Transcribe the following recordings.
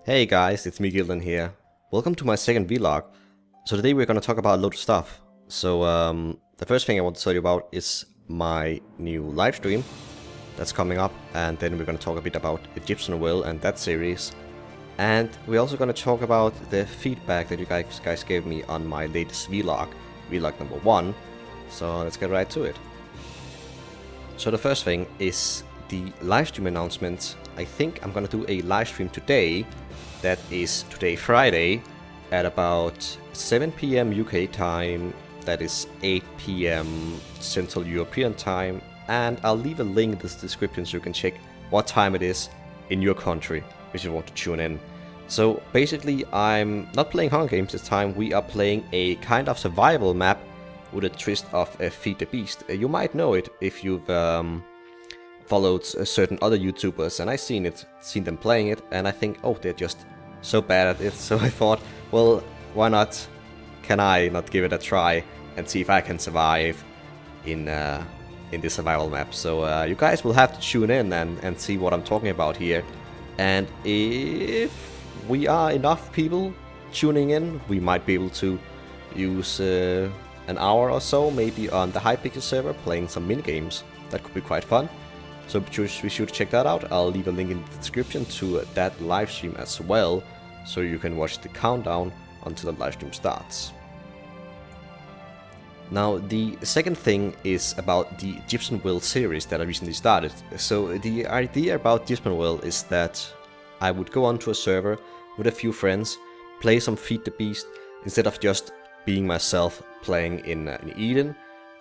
Hey guys, it's me Gildan here. Welcome to my second vlog. So today we're gonna talk about a lot of stuff. So the first thing I want to tell you about is my new live stream that's coming up, and then we're gonna talk a bit about Egyptian Will and that series. And we're also gonna talk about the feedback that you guys gave me on my latest vlog number 1. So let's get right to it. So the first thing is the live stream announcement. I think I'm gonna do a live stream today. That is today, Friday, at about 7 PM UK time. That is 8 PM Central European time. And I'll leave a link in the description so you can check what time it is in your country if you want to tune in. So basically, I'm not playing Hunger Games this time. We are playing a kind of survival map with a twist of Feed the Beast. You might know it if you've followed certain other YouTubers, and I've seen them playing it, and I think, oh, they're just so bad at it. So I thought, well, why not? Can I not give it a try and see if I can survive in this survival map? So you guys will have to tune in and see what I'm talking about here. And if we are enough people tuning in, we might be able to use an hour or so, maybe on the Hypixel server, playing some minigames. That could be quite fun. So be sure to check that out. I'll leave a link in the description to that live stream as well, so you can watch the countdown until the live stream starts. Now, the second thing is about the Egyptian Will series that I recently started. So the idea about Egyptian Will is that I would go onto a server with a few friends, play some Feed the Beast, instead of just being myself playing in Eden.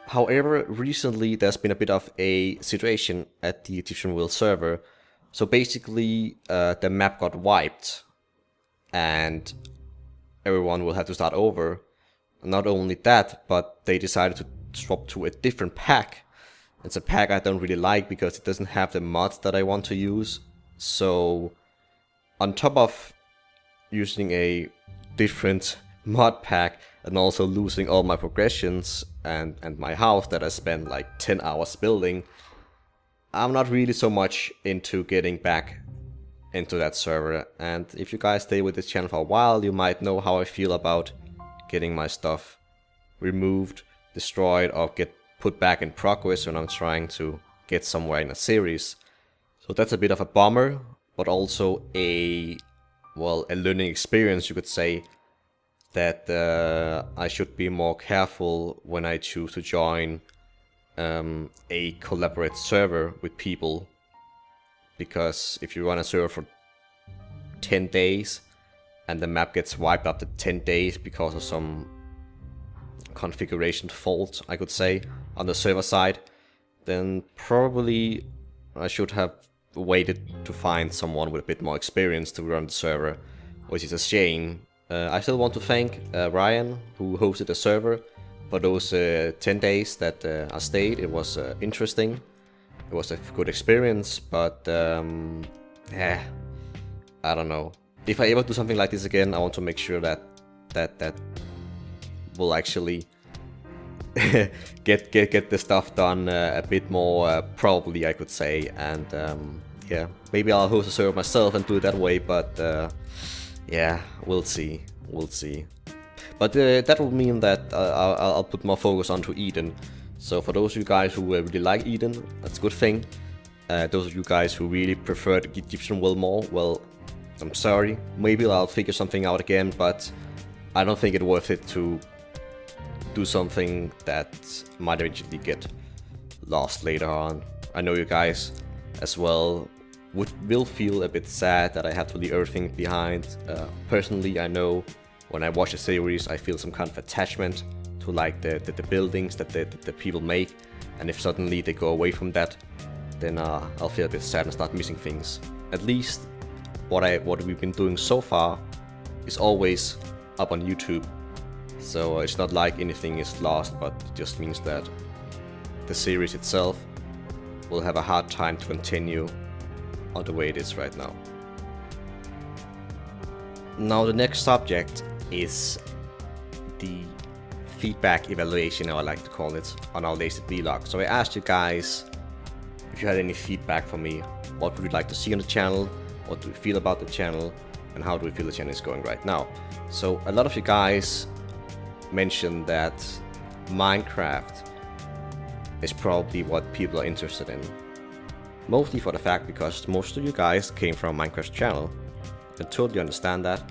However, recently there's been a bit of a situation at the Egyptian Will server. So basically, the map got wiped, and everyone will have to start over. Not only that, but they decided to swap to a different pack. It's a pack I don't really like because it doesn't have the mods that I want to use. So, on top of using a different mod pack and also losing all my progressions and my house that I spent like 10 hours building, I'm not really so much into getting back into that server. And if you guys stay with this channel for a while, you might know how I feel about getting my stuff removed, destroyed, or get put back in progress when I'm trying to get somewhere in a series. So that's a bit of a bummer, but also a learning experience, you could say, that I should be more careful when I choose to join a collaborate server with people. Because if you run a server for 10 days and the map gets wiped after 10 days because of some configuration fault, I could say, on the server side, then probably I should have waited to find someone with a bit more experience to run the server, which is a shame. I still want to thank Ryan, who hosted the server, for those 10 days that I stayed. It was interesting. It was a good experience, but I don't know. If I ever do something like this again, I want to make sure that will actually get the stuff done a bit more probably, I could say. And yeah, maybe I'll host a server myself and do it that way, but yeah, we'll see. But that will mean that I'll put more focus onto Eden. So for those of you guys who really like Eden, that's a good thing. Those of you guys who really prefer the Egyptian Will more, well, I'm sorry. Maybe I'll figure something out again, but I don't think it's worth it to do something that might eventually get lost later on. I know you guys as well will feel a bit sad that I have to leave everything behind. Personally, I know when I watch a series, I feel some kind of attachment to like the buildings that the people make, and if suddenly they go away from that, then I'll feel a bit sad and start missing things. At least what we've been doing so far is always up on YouTube, so it's not like anything is lost, but it just means that the series itself will have a hard time to continue on the way it is right now. Now the next subject is the feedback evaluation, or I like to call it, on our latest vlog. So I asked you guys if you had any feedback for me. What would you like to see on the channel? What do you feel about the channel? and how do we feel the channel is going right now. So a lot of you guys mentioned that Minecraft is probably what people are interested in. Mostly for the fact because most of you guys came from Minecraft channel. I totally understand that,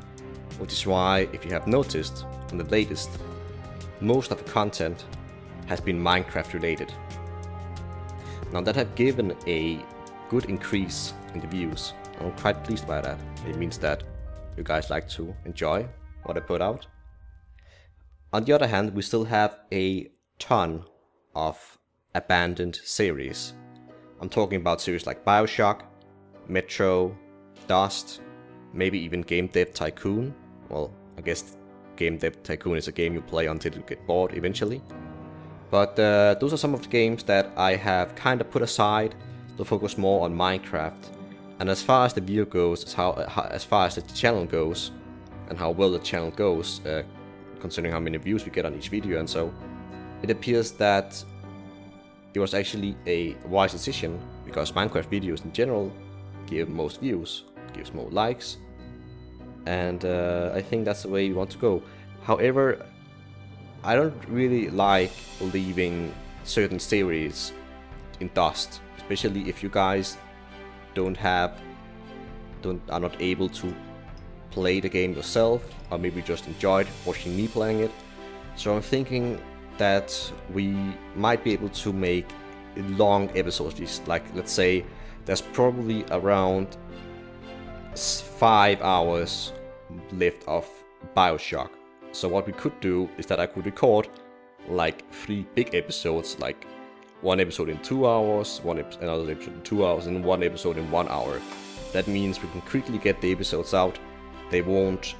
which is why, if you have noticed, on the latest, most of the content has been Minecraft related. Now that have given a good increase in the views. I'm quite pleased by that. It means that you guys like to enjoy what I put out. On the other hand, we still have a ton of abandoned series. I'm talking about series like BioShock, Metro, Dust, maybe even Game Dev Tycoon. Well, I guess Game Dev Tycoon is a game you play until you get bored eventually. But those are some of the games that I have kind of put aside to focus more on Minecraft. And as far as the video goes, as far as the channel goes, and how well the channel goes, considering how many views we get on each video and so, it appears that it was actually a wise decision, because Minecraft videos in general give most views, gives more likes, and I think that's the way we want to go. However, I don't really like leaving certain series in dust, especially if you guys are not able to play the game yourself, or maybe just enjoyed watching me playing it. So I'm thinking that we might be able to make long episodes. Like, let's say there's probably around 5 hours left of BioShock. So what we could do is that I could record like 3 big episodes, like one episode in 2 hours, another episode in 2 hours, and one episode in 1 hour. That means we can quickly get the episodes out. They won't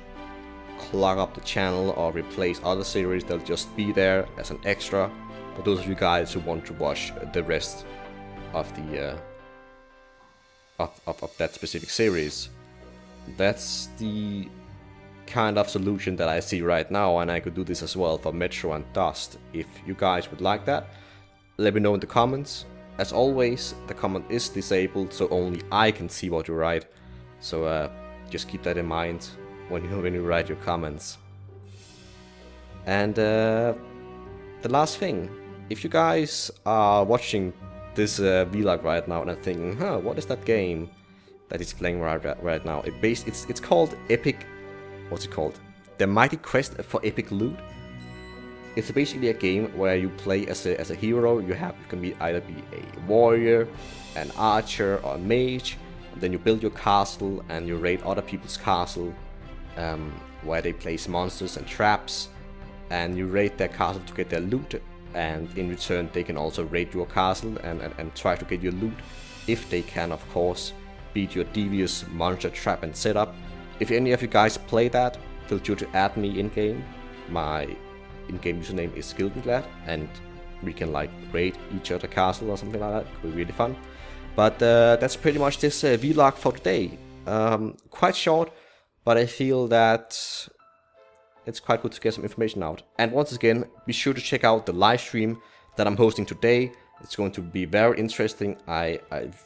clog up the channel or replace other series. They'll just be there as an extra for those of you guys who want to watch the rest of the of that specific series. That's the kind of solution that I see right now, and I could do this as well for Metro and Dust. If you guys would like that, let me know in the comments. As always, the comment is disabled, so only I can see what you write. So just keep that in mind when you write your comments. And the last thing, if you guys are watching this vlog right now and are thinking, what is that game that is playing right now? It's called Epic. What's it called? The Mighty Quest for Epic Loot. It's basically a game where you play as a hero. You can either be a warrior, an archer, or a mage. And then you build your castle and you raid other people's castle, where they place monsters and traps, and you raid their castle to get their loot. And in return, they can also raid your castle and try to get your loot, if they can, of course, beat your devious monster trap and setup. If any of you guys play that, feel free to add me in-game. My in-game username is Skildenglad, and we can like raid each other castle or something like that. It could be really fun. But that's pretty much this vlog for today. Quite short, but I feel that it's quite good to get some information out. And once again, be sure to check out the live stream that I'm hosting today. It's going to be very interesting. I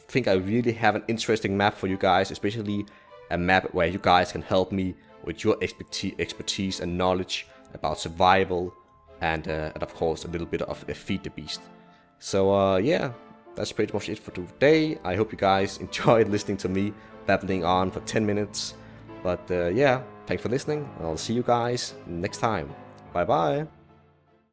think I really have an interesting map for you guys, especially a map where you guys can help me with your expertise and knowledge about survival, and of course a little bit of Feed the Beast. So yeah, that's pretty much it for today. I hope you guys enjoyed listening to me babbling on for 10 minutes. But yeah, thanks for listening, and I'll see you guys next time. Bye bye.